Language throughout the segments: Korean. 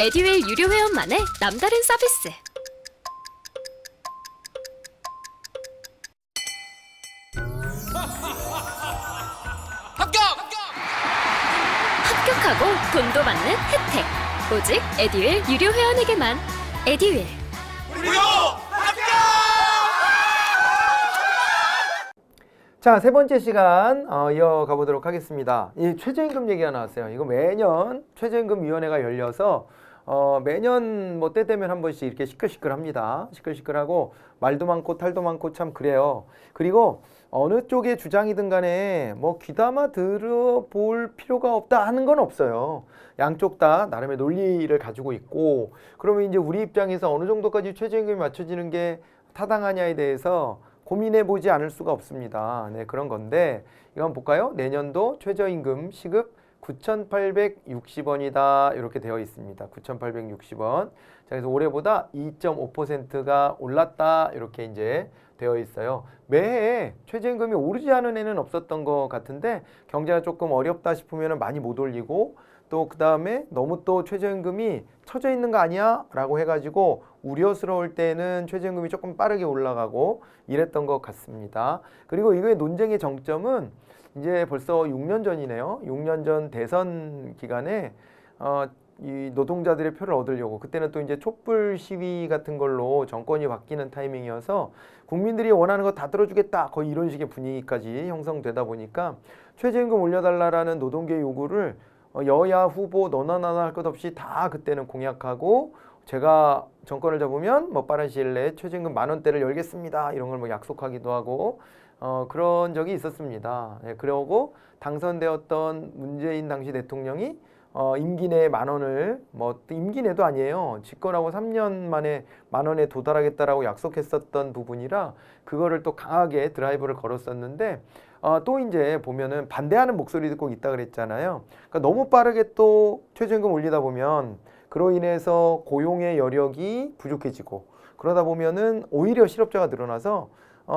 에듀윌 유료 회원만의 남다른 서비스. 합격하고 돈도 받는 혜택. 오직 에듀윌 유료 회원에게만. 에듀윌. 무료 합격! 자, 세 번째 시간 이어가 보도록 하겠습니다. 이 최저임금 얘기가 나왔어요. 이거 매년 최저임금위원회가 열려서 매년 뭐 때 되면 한 번씩 이렇게 시끌시끌합니다. 시끌시끌하고 말도 많고 탈도 많고 참 그래요. 그리고 어느 쪽의 주장이든 간에 뭐 귀담아 들어볼 필요가 없다 하는 건 없어요. 양쪽 다 나름의 논리를 가지고 있고, 그러면 이제 우리 입장에서 어느 정도까지 최저임금이 맞춰지는 게 타당하냐에 대해서 고민해 보지 않을 수가 없습니다. 네, 그런 건데 이거 한번 볼까요? 내년도 최저임금 시급 9,860원이다 이렇게 되어 있습니다. 9,860원. 자, 그래서 올해보다 2.5%가 올랐다 이렇게 이제 되어 있어요. 매해 최저임금이 오르지 않은 해는 없었던 것 같은데 경제가 조금 어렵다 싶으면 많이 못 올리고, 또 그 다음에 너무 또 최저임금이 처져 있는 거 아니야? 라고 해가지고 우려스러울 때는 최저임금이 조금 빠르게 올라가고 이랬던 것 같습니다. 그리고 이거의 논쟁의 정점은 이제 벌써 6년 전이네요. 6년 전 대선 기간에 이 노동자들의 표를 얻으려고, 그때는 또 이제 촛불 시위 같은 걸로 정권이 바뀌는 타이밍이어서 국민들이 원하는 거 다 들어주겠다 거의 이런 식의 분위기까지 형성되다 보니까 최저임금 올려달라라는 노동계의 요구를 여야 후보 너나 나나 할 것 없이 다 그때는 공약하고, 제가 정권을 잡으면 뭐 빠른 시일 내에 최저임금 10,000원대를 열겠습니다 이런 걸 뭐 약속하기도 하고 그런 적이 있었습니다. 네, 그러고 당선되었던 문재인 당시 대통령이 임기 내에 10,000원을 뭐 임기 내도 아니에요. 집권하고 3년 만에 10,000원에 도달하겠다라고 약속했었던 부분이라 그거를 또 강하게 드라이브를 걸었었는데 또 이제 보면은 반대하는 목소리도 꼭 있다 그랬잖아요. 그러니까 너무 빠르게 또 최저임금 올리다 보면 그로 인해서 고용의 여력이 부족해지고, 그러다 보면은 오히려 실업자가 늘어나서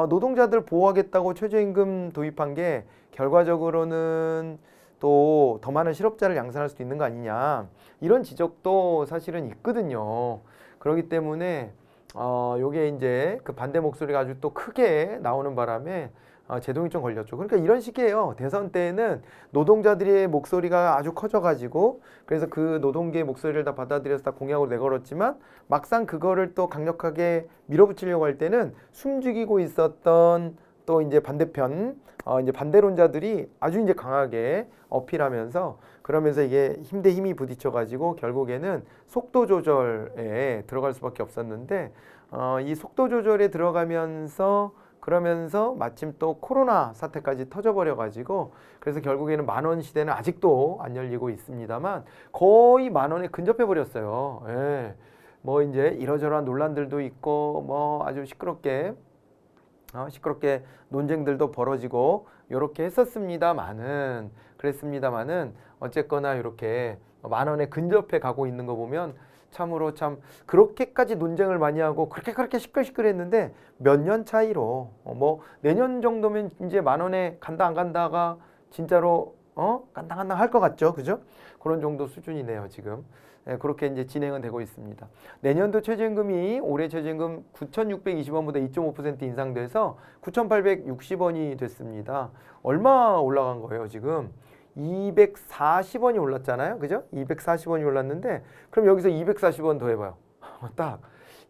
노동자들 보호하겠다고 최저임금 도입한 게 결과적으로는 또 더 많은 실업자를 양산할 수도 있는 거 아니냐, 이런 지적도 사실은 있거든요. 그렇기 때문에 요게 이제 그 반대 목소리가 아주 또 크게 나오는 바람에 제동이 좀 걸렸죠. 그러니까 이런 식이에요. 대선 때에는 노동자들의 목소리가 아주 커져가지고 그래서 그 노동계의 목소리를 다 받아들여서 다 공약으로 내걸었지만 막상 그거를 또 강력하게 밀어붙이려고 할 때는 숨죽이고 있었던 또 이제 반대편 이제 반대론자들이 아주 이제 강하게 어필하면서, 그러면서 이게 힘 대 힘이 부딪혀가지고 결국에는 속도 조절에 들어갈 수밖에 없었는데 이 속도 조절에 들어가면서 그러면서 마침 또 코로나 사태까지 터져버려가지고 그래서 결국에는 10,000원 시대는 아직도 안 열리고 있습니다만 거의 10,000원에 근접해버렸어요. 예. 뭐 이제 이러저러한 논란들도 있고 뭐 아주 시끄럽게 논쟁들도 벌어지고 요렇게 했었습니다만은, 그랬습니다만은 어쨌거나 이렇게 10,000원에 근접해 가고 있는 거 보면 참으로 참 그렇게까지 논쟁을 많이 하고 그렇게 시끌시끌했는데 몇 년 차이로 뭐 내년 정도면 이제 10,000원에 간다 안 간다가 진짜로 간당간당 할 것 같죠, 그죠? 그런 정도 수준이네요 지금. 네, 그렇게 이제 진행은 되고 있습니다. 내년도 최저임금이 올해 최저임금 9,620원보다 2.5% 인상돼서 9,860원이 됐습니다. 얼마 올라간 거예요 지금? 240원이 올랐잖아요. 그죠? 240원이 올랐는데 그럼 여기서 240원 더 해봐요. 딱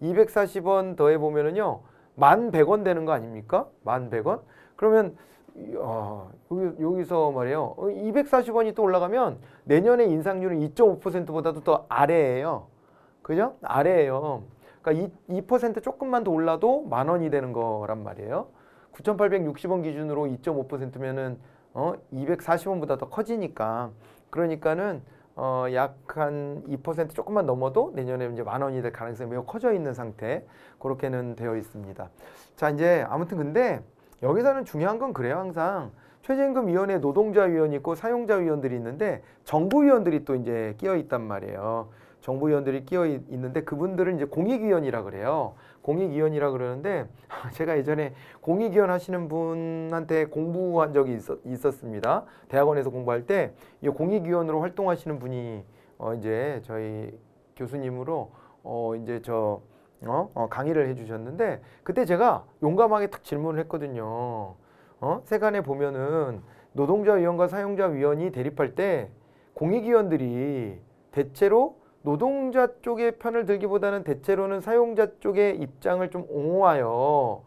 240원 더 해보면은요 1,100원 되는 거 아닙니까? 1,100원? 그러면 여기서 말이에요 240원이 또 올라가면 내년에 인상률은 2.5%보다도 더 아래예요. 그죠? 아래예요. 그러니까 2% 조금만 더 올라도 10,000원이 되는 거란 말이에요. 9,860원 기준으로 2.5%면은 240원보다 더 커지니까, 그러니까는 약 한 2% 조금만 넘어도 내년에 이제 10,000원이 될 가능성이 매우 커져 있는 상태, 그렇게는 되어 있습니다. 자, 이제 아무튼 근데 여기서는 중요한 건 그래요. 항상 최저임금위원회 노동자위원이 있고 사용자위원들이 있는데 정부위원들이 또 이제 끼어 있단 말이에요. 정부위원들이 끼어 있는데 그분들은 이제 공익위원이라 그래요. 공익위원이라 그러는데 제가 예전에 공익위원 하시는 분한테 공부한 적이 있었습니다. 대학원에서 공부할 때 이 공익위원으로 활동하시는 분이 이제 저희 교수님으로 이제 강의를 해주셨는데 그때 제가 용감하게 딱 질문을 했거든요. 세간에 보면은 노동자위원과 사용자위원이 대립할 때 공익위원들이 대체로 노동자 쪽의 편을 들기보다는 대체로는 사용자 쪽의 입장을 좀 옹호하여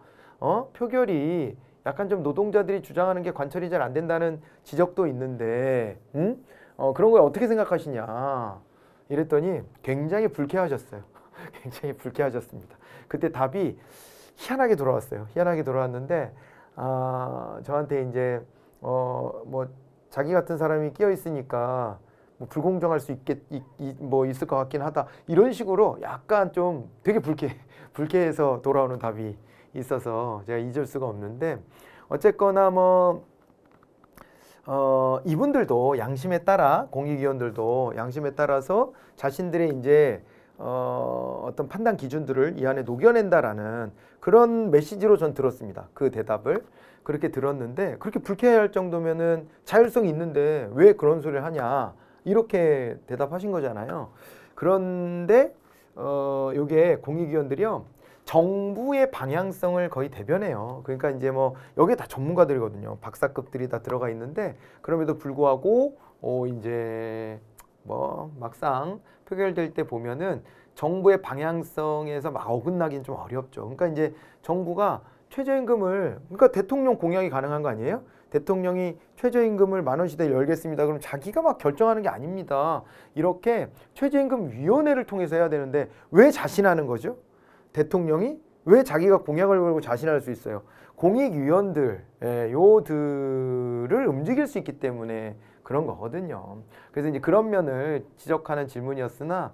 표결이 약간 좀 노동자들이 주장하는 게 관철이 잘 안 된다는 지적도 있는데 그런 거에 어떻게 생각하시냐 이랬더니 굉장히 불쾌하셨어요. 굉장히 불쾌하셨습니다. 그때 답이 희한하게 돌아왔어요. 희한하게 돌아왔는데 저한테 이제 뭐 자기 같은 사람이 끼어 있으니까 뭐 불공정할 수 있을 것 같긴 하다 이런 식으로 약간 좀 되게 불쾌해서 돌아오는 답이 있어서 제가 잊을 수가 없는데 어쨌거나 뭐 이분들도 양심에 따라 공익위원들도 양심에 따라서 자신들의 이제 어떤 판단 기준들을 이 안에 녹여낸다라는 그런 메시지로 전 들었습니다. 그 대답을 그렇게 들었는데 그렇게 불쾌할 정도면은 자율성이 있는데 왜 그런 소리를 하냐 이렇게 대답하신 거잖아요. 그런데 요게 공익위원들이요 정부의 방향성을 거의 대변해요. 그러니까 이제 뭐 여기에 다 전문가들이거든요. 박사급들이 다 들어가 있는데 그럼에도 불구하고 이제 뭐 막상 표결될 때 보면은 정부의 방향성에서 막 어긋나긴 좀 어렵죠. 그러니까 이제 정부가 최저임금을 그러니까 대통령 공약이 가능한 거 아니에요? 대통령이 최저임금을 10,000원시대 열겠습니다. 그럼 자기가 막 결정하는 게 아닙니다. 이렇게 최저임금위원회를 통해서 해야 되는데 왜 자신하는 거죠? 대통령이 왜 자기가 공약을 걸고 자신할 수 있어요? 공익위원들 요들을 움직일 수 있기 때문에 그런 거거든요. 그래서 이제 그런 면을 지적하는 질문이었으나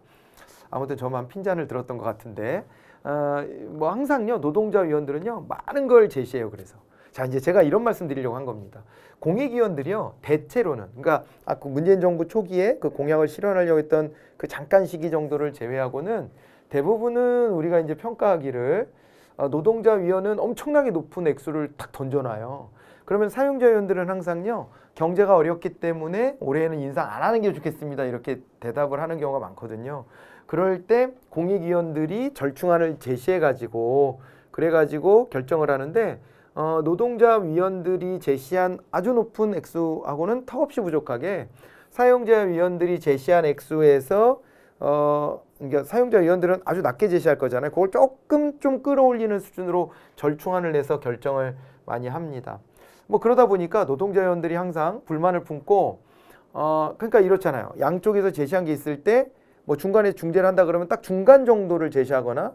아무튼 저만 핀잔을 들었던 것 같은데 뭐 항상요 노동자 위원들은요 많은 걸 제시해요. 그래서 자 이제 제가 이런 말씀 드리려고 한 겁니다. 공익위원들이요 대체로는 그러니까 그 문재인 정부 초기에 그 공약을 실현하려고 했던 그 잠깐 시기 정도를 제외하고는 대부분은 우리가 이제 평가하기를 노동자 위원은 엄청나게 높은 액수를 탁 던져놔요. 그러면 사용자 위원들은 항상요 경제가 어렵기 때문에 올해는 인상 안 하는 게 좋겠습니다 이렇게 대답을 하는 경우가 많거든요. 그럴 때 공익위원들이 절충안을 제시해가지고 그래가지고 결정을 하는데 노동자 위원들이 제시한 아주 높은 액수하고는 턱없이 부족하게 사용자 위원들이 제시한 액수에서 그러니까 사용자 위원들은 아주 낮게 제시할 거잖아요. 그걸 조금 좀 끌어올리는 수준으로 절충안을 내서 결정을 많이 합니다. 뭐 그러다 보니까 노동자 위원들이 항상 불만을 품고 그러니까 이렇잖아요. 양쪽에서 제시한 게 있을 때 뭐 중간에 중재를 한다 그러면 딱 중간 정도를 제시하거나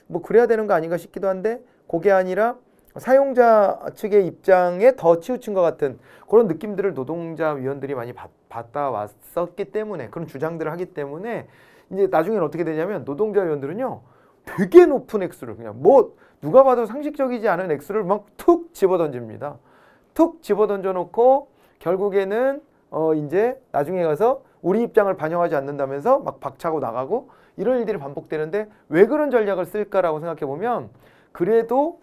뭐 그래야 되는 거 아닌가 싶기도 한데 그게 아니라 사용자 측의 입장에 더 치우친 것 같은 그런 느낌들을 노동자 위원들이 많이 받아왔었기 때문에 그런 주장들을 하기 때문에 이제 나중에는 어떻게 되냐면 노동자 위원들은요 되게 높은 액수를 그냥 뭐 누가 봐도 상식적이지 않은 액수를 막 툭 집어던집니다. 툭 집어던져 놓고 결국에는 이제 나중에 가서 우리 입장을 반영하지 않는다면서 막 박차고 나가고 이런 일들이 반복되는데 왜 그런 전략을 쓸까라고 생각해 보면 그래도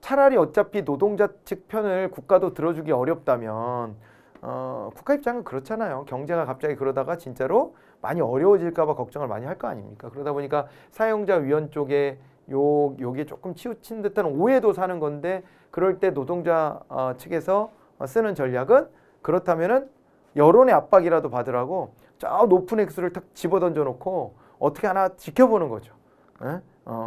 차라리 어차피 노동자 측 편을 국가도 들어주기 어렵다면 국가 입장은 그렇잖아요. 경제가 갑자기 그러다가 진짜로 많이 어려워질까 봐 걱정을 많이 할 거 아닙니까? 그러다 보니까 사용자 위원 쪽에 요게 조금 치우친 듯한 오해도 사는 건데 그럴 때 노동자 측에서 쓰는 전략은 그렇다면은 여론의 압박이라도 받으라고 저 높은 액수를 탁 집어던져 놓고 어떻게 하나 지켜보는 거죠.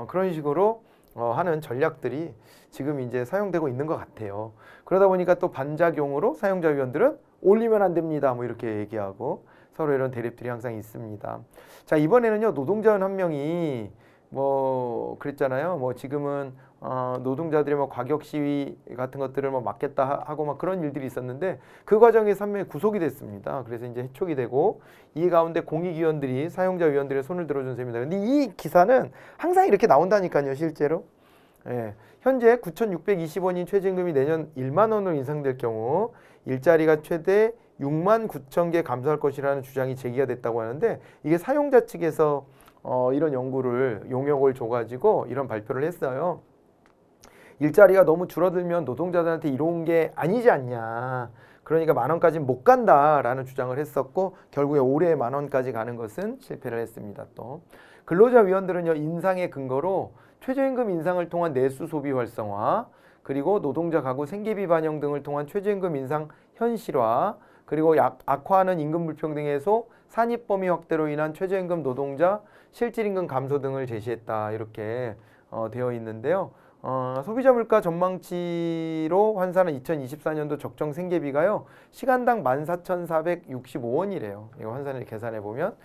그런 식으로 하는 전략들이 지금 이제 사용되고 있는 것 같아요. 그러다 보니까 또 반작용으로 사용자 위원들은 올리면 안 됩니다. 뭐 이렇게 얘기하고 서로 이런 대립들이 항상 있습니다. 자 이번에는요 노동자원 한 명이 뭐 그랬잖아요. 뭐 지금은 노동자들이 뭐 과격 시위 같은 것들을 뭐 막겠다 하고 막 그런 일들이 있었는데 그 과정에서 한 명이 구속이 됐습니다. 그래서 이제 해촉이 되고 이 가운데 공익위원들이 사용자 위원들의 손을 들어준 셈입니다. 근데 이 기사는 항상 이렇게 나온다니까요, 실제로. 예. 현재 9,620원인 최저임금이 내년 1만 원으로 인상될 경우 일자리가 최대 6만 9천 개 감소할 것이라는 주장이 제기가 됐다고 하는데 이게 사용자 측에서 이런 연구를 용역을 줘가지고 이런 발표를 했어요. 일자리가 너무 줄어들면 노동자들한테 이로운 게 아니지 않냐. 그러니까 10,000원까지는 못 간다라는 주장을 했었고 결국에 올해 10,000원까지 가는 것은 실패를 했습니다. 또 근로자위원들은요 인상의 근거로 최저임금 인상을 통한 내수 소비 활성화 그리고 노동자 가구 생계비 반영 등을 통한 최저임금 인상 현실화 그리고 악화하는 임금 불평등 해소 산입 범위 확대로 인한 최저임금 노동자 실질임금 감소 등을 제시했다 이렇게 되어 있는데요. 소비자 물가 전망치로 환산한 2024년도 적정 생계비가요. 시간당 14,465원이래요. 이거 환산을 계산해 보면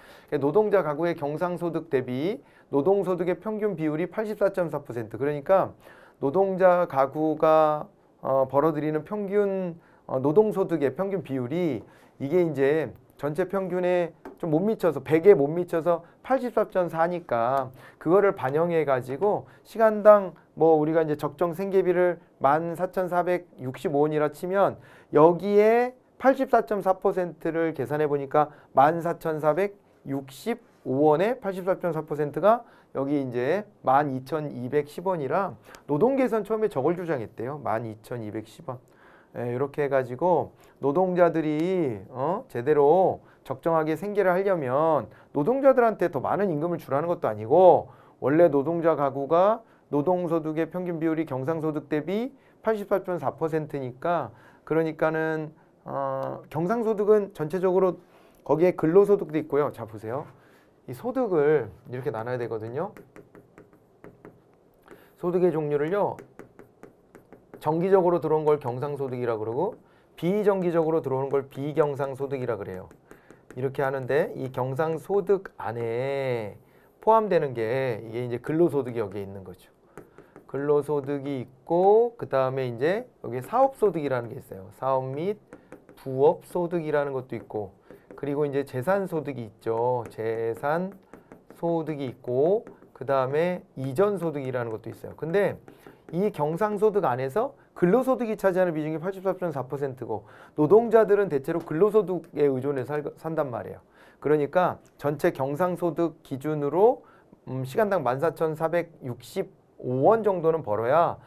노동자 가구의 경상소득 대비 노동소득의 평균 비율이 84.4% 그러니까 노동자 가구가 벌어들이는 평균 노동소득의 평균 비율이 이게 이제 전체 평균에 좀 못 미쳐서 100에 못 미쳐서 84.4니까 그거를 반영해 가지고 시간당 뭐 우리가 이제 적정 생계비를 14,465원이라 치면 여기에 84.4%를 계산해 보니까 14,465원에 84.4%가 여기 이제 12,210원이라 노동계산 처음에 저걸 주장했대요. 12,210원. 예, 이렇게 해가지고 노동자들이 제대로 적정하게 생계를 하려면 노동자들한테 더 많은 임금을 주라는 것도 아니고 원래 노동자 가구가 노동소득의 평균 비율이 경상소득 대비 84.4%니까 그러니까는 경상소득은 전체적으로 거기에 근로소득도 있고요. 자 보세요. 이 소득을 이렇게 나눠야 되거든요. 소득의 종류를요. 정기적으로 들어온 걸 경상소득이라 그러고 비정기적으로 들어오는 걸 비경상소득이라 그래요. 이렇게 하는데 이 경상소득 안에 포함되는 게 이게 이제 근로소득이 여기에 있는 거죠. 근로소득이 있고 그 다음에 이제 여기 사업소득이라는 게 있어요. 사업 및 부업소득이라는 것도 있고 그리고 이제 재산소득이 있죠. 재산소득이 있고 그 다음에 이전소득이라는 것도 있어요. 근데 이 경상소득 안에서 근로소득이 차지하는 비중이 84.4%고 노동자들은 대체로 근로소득에 의존해서 산단 말이에요. 그러니까 전체 경상소득 기준으로 시간당 14,465원 정도는 벌어야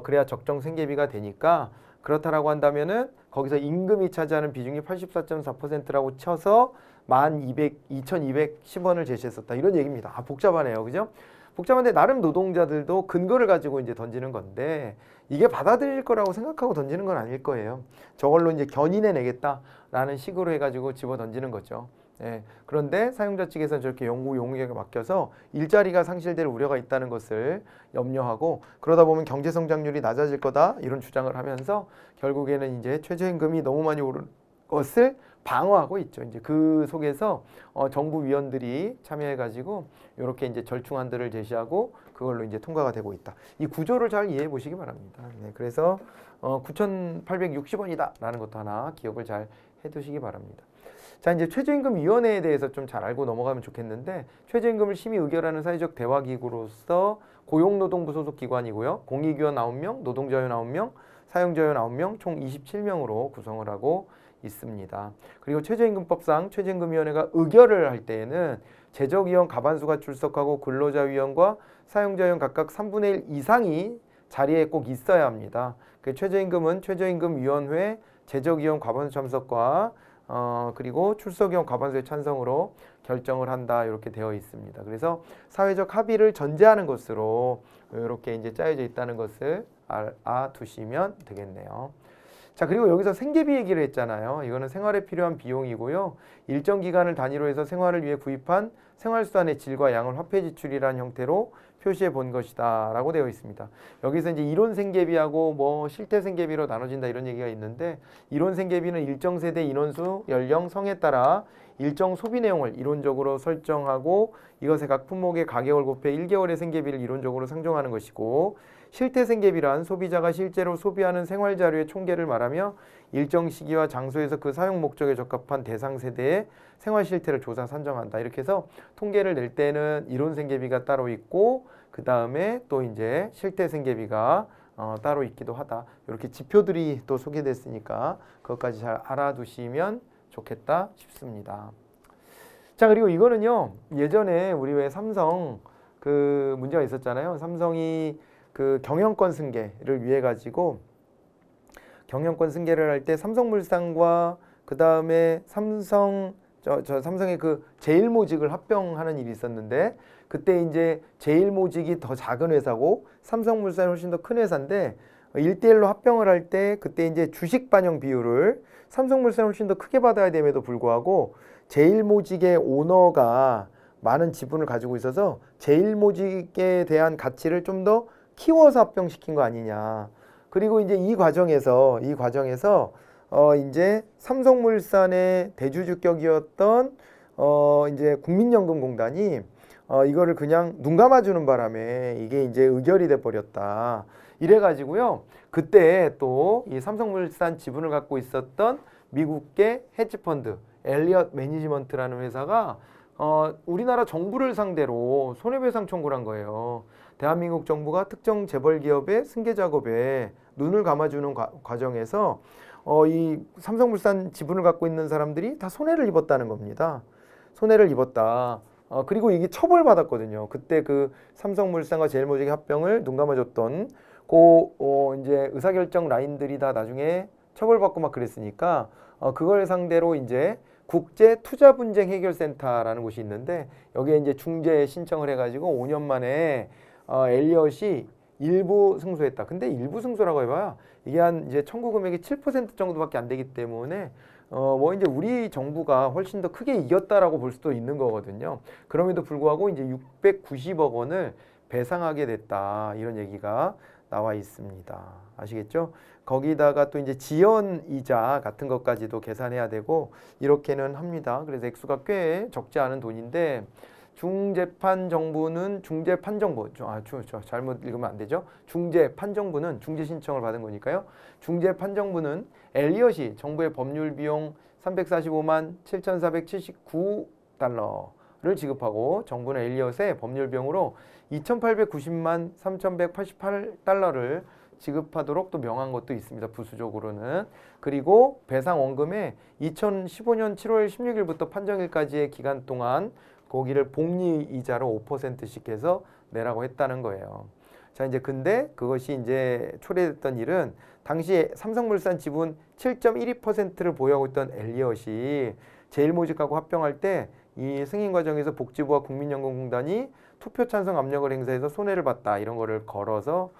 그래야 적정 생계비가 되니까 그렇다라고 한다면은 거기서 임금이 차지하는 비중이 84.4%라고 쳐서 2,210원을 제시했었다. 이런 얘기입니다. 복잡하네요. 그죠? 복잡한데 나름 노동자들도 근거를 가지고 이제 던지는 건데 이게 받아들일 거라고 생각하고 던지는 건 아닐 거예요. 저걸로 이제 견인해 내겠다라는 식으로 해가지고 집어 던지는 거죠. 예, 그런데 사용자 측에서는 저렇게 용역에 맡겨서 일자리가 상실될 우려가 있다는 것을 염려하고 그러다 보면 경제 성장률이 낮아질 거다 이런 주장을 하면서 결국에는 이제 최저임금이 너무 많이 오른 것을 방어하고 있죠. 이제 그 속에서 정부 위원들이 참여해가지고 이렇게 이제 절충안들을 제시하고 그걸로 이제 통과가 되고 있다. 이 구조를 잘 이해해 보시기 바랍니다. 네, 그래서 9,860원이다라는 것도 하나 기억을 잘 해두시기 바랍니다. 자 이제 최저임금위원회에 대해서 좀 잘 알고 넘어가면 좋겠는데 최저임금을 심의 의결하는 사회적 대화기구로서 고용노동부 소속 기관이고요. 공익위원 9명, 노동자위원 9명, 사용자위원 9명, 총 27명으로 구성을 하고 있습니다. 그리고 최저임금법상 최저임금위원회가 의결을 할 때에는 재적위원 과반수가 출석하고 근로자위원과 사용자위원 각각 3분의 1 이상이 자리에 꼭 있어야 합니다. 그 최저임금은 최저임금위원회 재적위원 과반수 참석과 그리고 출석위원 과반수의 찬성으로 결정을 한다 이렇게 되어 있습니다. 그래서 사회적 합의를 전제하는 것으로 이렇게 이제 짜여져 있다는 것을 알아두시면 되겠네요. 자 그리고 여기서 생계비 얘기를 했잖아요. 이거는 생활에 필요한 비용이고요. 일정 기간을 단위로 해서 생활을 위해 구입한 생활수단의 질과 양을 화폐 지출이라는 형태로 표시해 본 것이다 라고 되어 있습니다. 여기서 이제 이론 생계비하고 뭐 실태 생계비로 나눠진다 이런 얘기가 있는데 이론 생계비는 일정 세대 인원수, 연령, 성에 따라 일정 소비 내용을 이론적으로 설정하고 이것의 각 품목의 가격을 곱해 1개월의 생계비를 이론적으로 상정하는 것이고 실태 생계비란 소비자가 실제로 소비하는 생활자료의 총계를 말하며 일정 시기와 장소에서 그 사용 목적에 적합한 대상 세대의 생활 실태를 조사 산정한다. 이렇게 해서 통계를 낼 때는 이론 생계비가 따로 있고 그 다음에 또 이제 실태 생계비가 따로 있기도 하다. 이렇게 지표들이 또 소개됐으니까 그것까지 잘 알아두시면 좋겠다 싶습니다. 자 그리고 이거는요 예전에 우리 왜 삼성 그 문제가 있었잖아요. 삼성이 그 경영권 승계를 위해 가지고 경영권 승계를 할 때 삼성물산과 그 다음에 삼성의 그 제일모직을 합병하는 일이 있었는데 그때 이제 제일모직이 더 작은 회사고 삼성물산이 훨씬 더 큰 회사인데 1대1로 합병을 할 때 그때 이제 주식 반영 비율을 삼성물산이 훨씬 더 크게 받아야 됨에도 불구하고 제일모직의 오너가 많은 지분을 가지고 있어서 제일모직에 대한 가치를 좀 더 키워서 합병시킨 거 아니냐. 그리고 이제 이 과정에서 이제 삼성물산의 대주주격이었던 이제 국민연금공단이 이거를 그냥 눈 감아주는 바람에 이게 이제 의결이 돼 버렸다. 이래가지고요. 그때 또 이 삼성물산 지분을 갖고 있었던 미국계 헤지펀드 엘리엇 매니지먼트라는 회사가 우리나라 정부를 상대로 손해배상 청구를 한 거예요. 대한민국 정부가 특정 재벌기업의 승계 작업에 눈을 감아주는 과정에서 이 삼성물산 지분을 갖고 있는 사람들이 다 손해를 입었다는 겁니다. 손해를 입었다. 그리고 이게 처벌받았거든요. 그때 그 삼성물산과 제일모직의 합병을 눈 감아줬던 이제 의사결정 라인들이 다 나중에 처벌받고 막 그랬으니까 그걸 상대로 이제 국제투자분쟁해결센터라는 곳이 있는데 여기에 이제 중재 신청을 해가지고 5년 만에 엘리엇이 일부 승소했다. 근데 일부 승소라고 해봐야 이게 한 이제 청구 금액이 7% 정도밖에 안 되기 때문에 뭐 이제 우리 정부가 훨씬 더 크게 이겼다라고 볼 수도 있는 거거든요. 그럼에도 불구하고 이제 690억 원을 배상하게 됐다. 이런 얘기가 나와 있습니다. 아시겠죠? 거기다가 또 이제 지연 이자 같은 것까지도 계산해야 되고 이렇게는 합니다. 그래서 액수가 꽤 적지 않은 돈인데 중재판정부는 중재판정부 잘못 읽으면 안 되죠. 중재판정부는 중재 신청을 받은 거니까요. 중재판정부는 엘리엇이 정부의 법률 비용 345만 7,479달러를 지급하고 정부는 엘리엇의 법률 비용으로 2,890만 3,188달러를 지급하도록 또 명한 것도 있습니다. 부수적으로는. 그리고 배상 원금에 2015년 7월 16일부터 판정일까지의 기간 동안 거기를 복리 이자로 5%씩 해서 내라고 했다는 거예요. 자, 이제 근데 그것이 이제 초래됐던 일은 당시에 삼성물산 지분 7.12%를 보유하고 있던 엘리엇이 제일모직하고 합병할 때 이 승인 과정에서 복지부와 국민연금공단이 투표 찬성 압력을 행사해서 손해를 봤다. 이런 거를 걸어서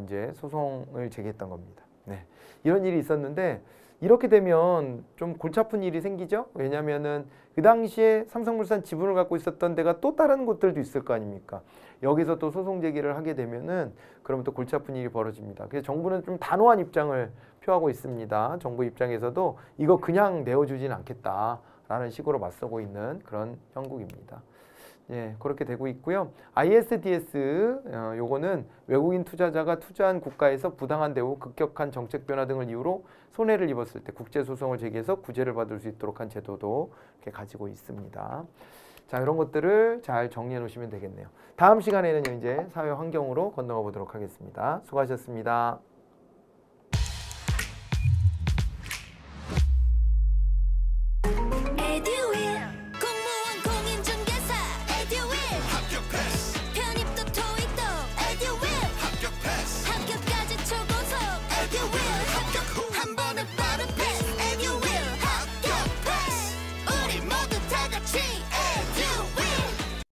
이제 소송을 제기했던 겁니다. 네. 이런 일이 있었는데 이렇게 되면 좀 골치 아픈 일이 생기죠. 왜냐면은 그 당시에 삼성물산 지분을 갖고 있었던 데가 또 다른 곳들도 있을 거 아닙니까. 여기서 또 소송 제기를 하게 되면은 그러면 또 골치 아픈 일이 벌어집니다. 그래서 정부는 좀 단호한 입장을 표하고 있습니다. 정부 입장에서도 이거 그냥 내어주진 않겠다라는 식으로 맞서고 있는 그런 형국입니다. 예, 그렇게 되고 있고요. ISDS 요거는 외국인 투자자가 투자한 국가에서 부당한 대우, 급격한 정책 변화 등을 이유로 손해를 입었을 때 국제 소송을 제기해서 구제를 받을 수 있도록 한 제도도 이렇게 가지고 있습니다. 자, 이런 것들을 잘 정리해 놓으시면 되겠네요. 다음 시간에는 이제 사회 환경으로 건너가 보도록 하겠습니다. 수고하셨습니다.